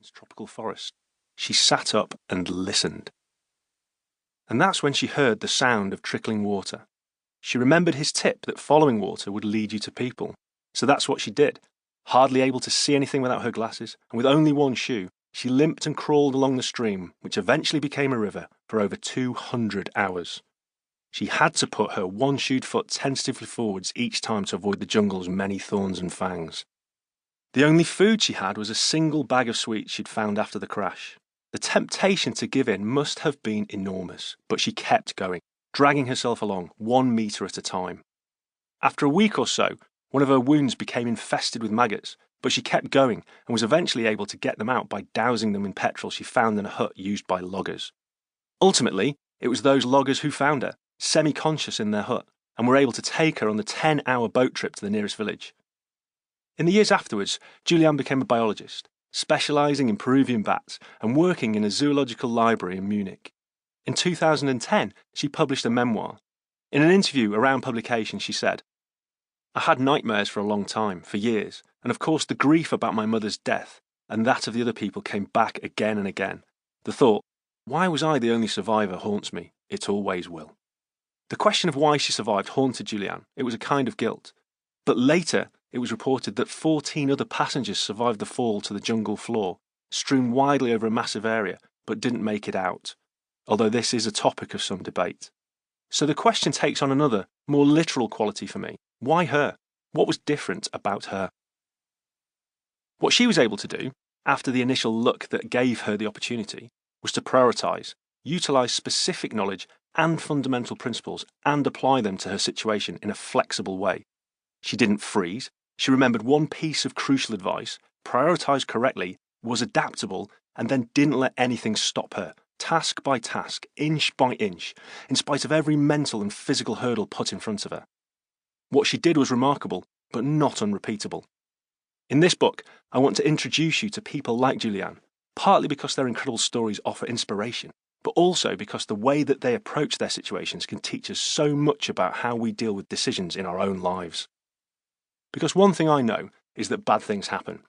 dense tropical forest. She sat up and listened. And that's when she heard the sound of trickling water. She remembered his tip that following water would lead you to people. So that's what she did. Hardly able to see anything without her glasses, and with only one shoe, she limped and crawled along the stream, which eventually became a river, for over 200 hours. She had to put her one-shoed foot tentatively forwards each time to avoid the jungle's many thorns and fangs. The only food she had was a single bag of sweets she'd found after the crash. The temptation to give in must have been enormous, but she kept going, dragging herself along 1 metre at a time. After a week or so, one of her wounds became infested with maggots, but she kept going and was eventually able to get them out by dousing them in petrol she found in a hut used by loggers. Ultimately, it was those loggers who found her, semi-conscious in their hut, and were able to take her on the 10-hour boat trip to the nearest village. In the years afterwards, Julianne became a biologist, specialising in Peruvian bats and working in a zoological library in Munich. In 2010, she published a memoir. In an interview around publication, she said, "I had nightmares for a long time, for years, and of course the grief about my mother's death and that of the other people came back again and again. The thought, why was I the only survivor, haunts me. It always will." The question of why she survived haunted Julianne. It was a kind of guilt. But later, it was reported that 14 other passengers survived the fall to the jungle floor, strewn widely over a massive area, but didn't make it out, although this is a topic of some debate. So the question takes on another, more literal quality for me. Why her? What was different about her? What she was able to do, after the initial luck that gave her the opportunity, was to prioritise, utilise specific knowledge and fundamental principles and apply them to her situation in a flexible way. She didn't freeze. She remembered one piece of crucial advice, prioritised correctly, was adaptable, and then didn't let anything stop her, task by task, inch by inch, in spite of every mental and physical hurdle put in front of her. What she did was remarkable, but not unrepeatable. In this book, I want to introduce you to people like Julianne, partly because their incredible stories offer inspiration, but also because the way that they approach their situations can teach us so much about how we deal with decisions in our own lives. Because one thing I know is that bad things happen.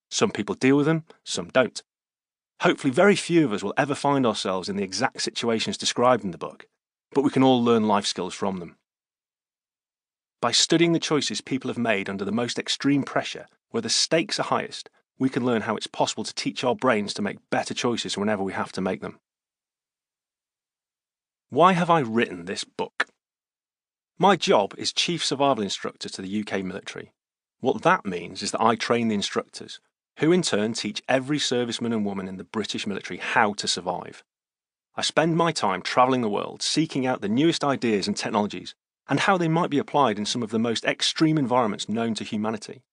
Some people deal with them, some don't. Hopefully very few of us will ever find ourselves in the exact situations described in the book, but we can all learn life skills from them. By studying the choices people have made under the most extreme pressure, where the stakes are highest, we can learn how it's possible to teach our brains to make better choices whenever we have to make them. Why have I written this book? My job is Chief Survival Instructor to the UK military. What that means is that I train the instructors, who in turn teach every serviceman and woman in the British military how to survive. I spend my time travelling the world, seeking out the newest ideas and technologies, and how they might be applied in some of the most extreme environments known to humanity.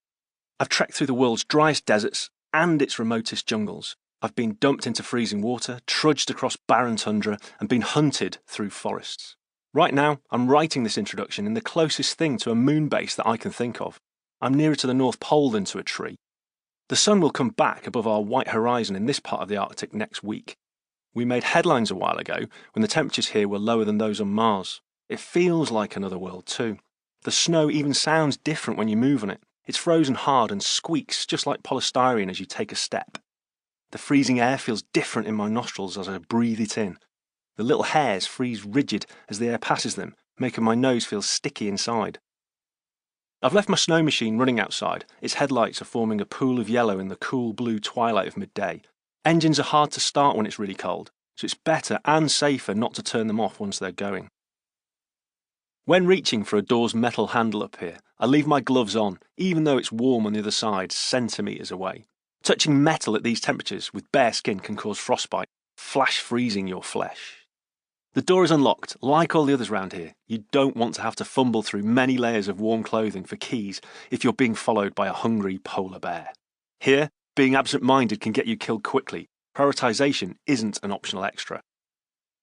I've trekked through the world's driest deserts and its remotest jungles. I've been dumped into freezing water, trudged across barren tundra, and been hunted through forests. Right now, I'm writing this introduction in the closest thing to a moon base that I can think of. I'm nearer to the North Pole than to a tree. The sun will come back above our white horizon in this part of the Arctic next week. We made headlines a while ago when the temperatures here were lower than those on Mars. It feels like another world too. The snow even sounds different when you move on it. It's frozen hard and squeaks just like polystyrene as you take a step. The freezing air feels different in my nostrils as I breathe it in. The little hairs freeze rigid as the air passes them, making my nose feel sticky inside. I've left my snow machine running outside. Its headlights are forming a pool of yellow in the cool blue twilight of midday. Engines are hard to start when it's really cold, so it's better and safer not to turn them off once they're going. When reaching for a door's metal handle up here, I leave my gloves on, even though it's warm on the other side, centimetres away. Touching metal at these temperatures with bare skin can cause frostbite, flash freezing your flesh. The door is unlocked. Like all the others around here, you don't want to have to fumble through many layers of warm clothing for keys if you're being followed by a hungry polar bear. Here, being absent-minded can get you killed quickly. Prioritisation isn't an optional extra.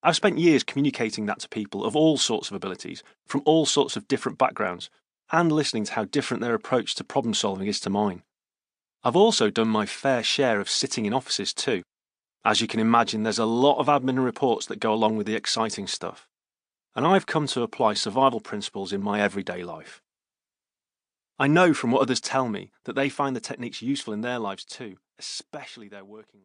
I've spent years communicating that to people of all sorts of abilities, from all sorts of different backgrounds, and listening to how different their approach to problem solving is to mine. I've also done my fair share of sitting in offices too. As you can imagine, there's a lot of admin and reports that go along with the exciting stuff. And I've come to apply survival principles in my everyday life. I know from what others tell me that they find the techniques useful in their lives too, especially their working life.